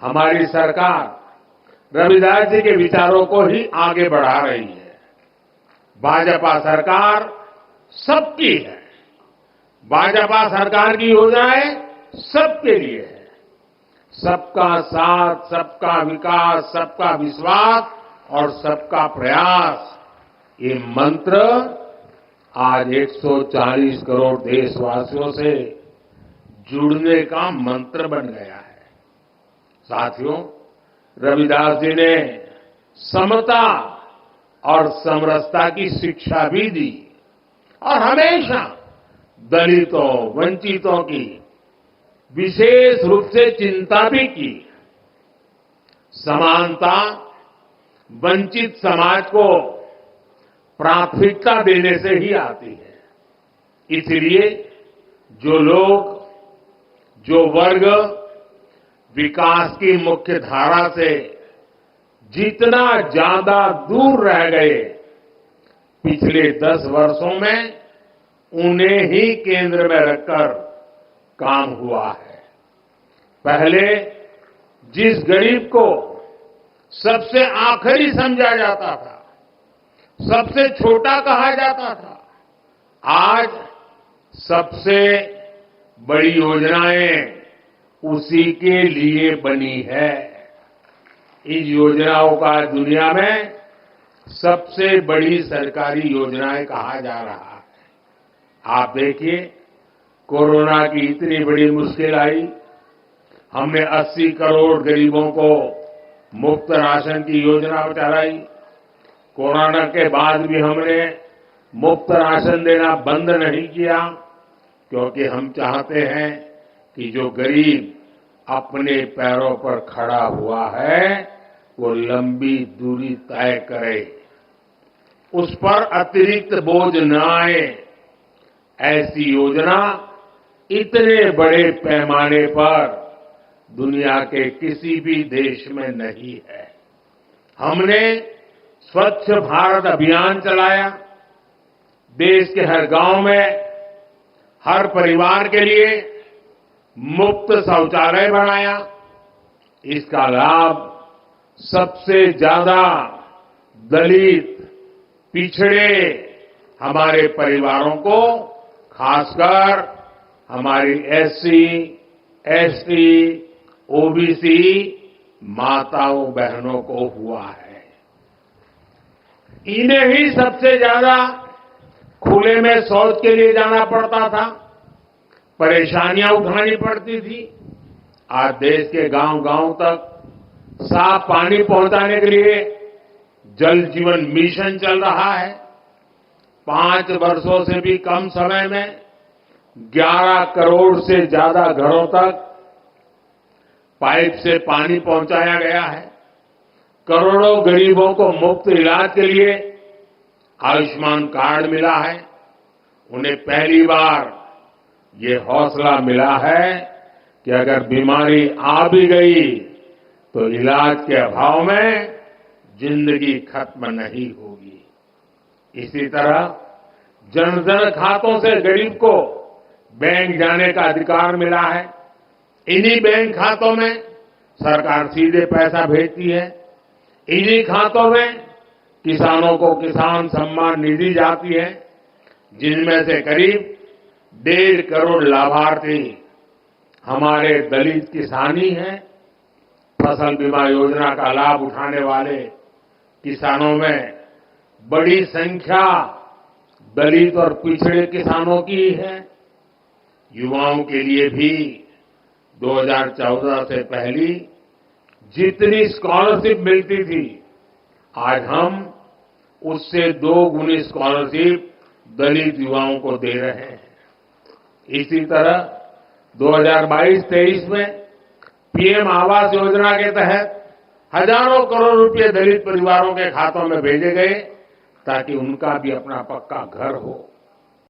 हमारी सरकार रविदास जी के विचारों को ही आगे बढ़ा रही है। भाजपा सरकार सबकी है। भाजपा सरकार की योजनाएं सबके लिए है। सबका साथ, सबका विकास, सबका विश्वास और सबका प्रयास, ये मंत्र आज 140 करोड़ देशवासियों से जुड़ने का मंत्र बन गया है। साथियों, रविदास जी ने समता और समरसता की शिक्षा भी दी और हमेशा दलितों, वंचितों की विशेष रूप से चिंता भी की। समानता वंचित समाज को प्राथमिकता देने से ही आती है। इसलिए जो लोग, जो वर्ग विकास की मुख्य धारा से जितना ज्यादा दूर रह गए, पिछले 10 वर्षों में उन्हें ही केंद्र में रखकर काम हुआ है। पहले जिस गरीब को सबसे आखिरी समझा जाता था, सबसे छोटा कहा जाता था, आज सबसे बड़ी योजनाएं उसी के लिए बनी है। इन योजनाओं का दुनिया में सबसे बड़ी सरकारी योजनाएं कहा जा रहा है। आप देखिए, कोरोना की इतनी बड़ी मुश्किल आई, हमने 80 करोड़ गरीबों को मुफ्त राशन की योजना चलाई। कोरोना के बाद भी हमने मुफ्त राशन देना बंद नहीं किया, क्योंकि हम चाहते हैं कि जो गरीब अपने पैरों पर खड़ा हुआ है वो लंबी दूरी तय करे, उस पर अतिरिक्त बोझ न आए। ऐसी योजना इतने बड़े पैमाने पर दुनिया के किसी भी देश में नहीं है। हमने स्वच्छ भारत अभियान चलाया। देश के हर गांव में हर परिवार के लिए मुफ्त शौचालय बनाया। इसका लाभ सबसे ज्यादा दलित, पिछड़े हमारे परिवारों को, खासकर हमारी एससी, एसटी, ओबीसी माताओं बहनों को हुआ है। इन्हें ही सबसे ज्यादा खुले में शौच के लिए जाना पड़ता था, परेशानियां उठानी पड़ती थी। आज देश के गांव-गांव तक साफ पानी पहुंचाने के लिए जल जीवन मिशन चल रहा है। 5 वर्षों से भी कम समय में 11 करोड़ से ज्यादा घरों तक पाइप से पानी पहुंचाया गया है। करोड़ों गरीबों को मुफ्त इलाज के लिए आयुष्मान कार्ड मिला है। उन्हें पहली बार ये हौसला मिला है कि अगर बीमारी आ भी गई तो इलाज के अभाव में जिंदगी खत्म नहीं होगी। इसी तरह जन-धन खातों से गरीब को बैंक जाने का अधिकार मिला है। इन्हीं बैंक खातों में सरकार सीधे पैसा भेजती है। इन्हीं खातों में किसानों को किसान सम्मान निधि जाती है, जिनमें से करीब 1.5 करोड़ लाभार्थी हमारे दलित किसान ही हैं। फसल बीमा योजना का लाभ उठाने वाले किसानों में बड़ी संख्या दलित और पिछड़े किसानों की है। युवाओं के लिए भी 2014 से पहली जितनी स्कॉलरशिप मिलती थी, आज हम उससे 2 गुनी स्कॉलरशिप दलित युवाओं को दे रहे हैं। इसी तरह 2022-23 में पीएम आवास योजना के तहत हजारों करोड़ रुपए दलित परिवारों के खातों में भेजे गए, ताकि उनका भी अपना पक्का घर हो।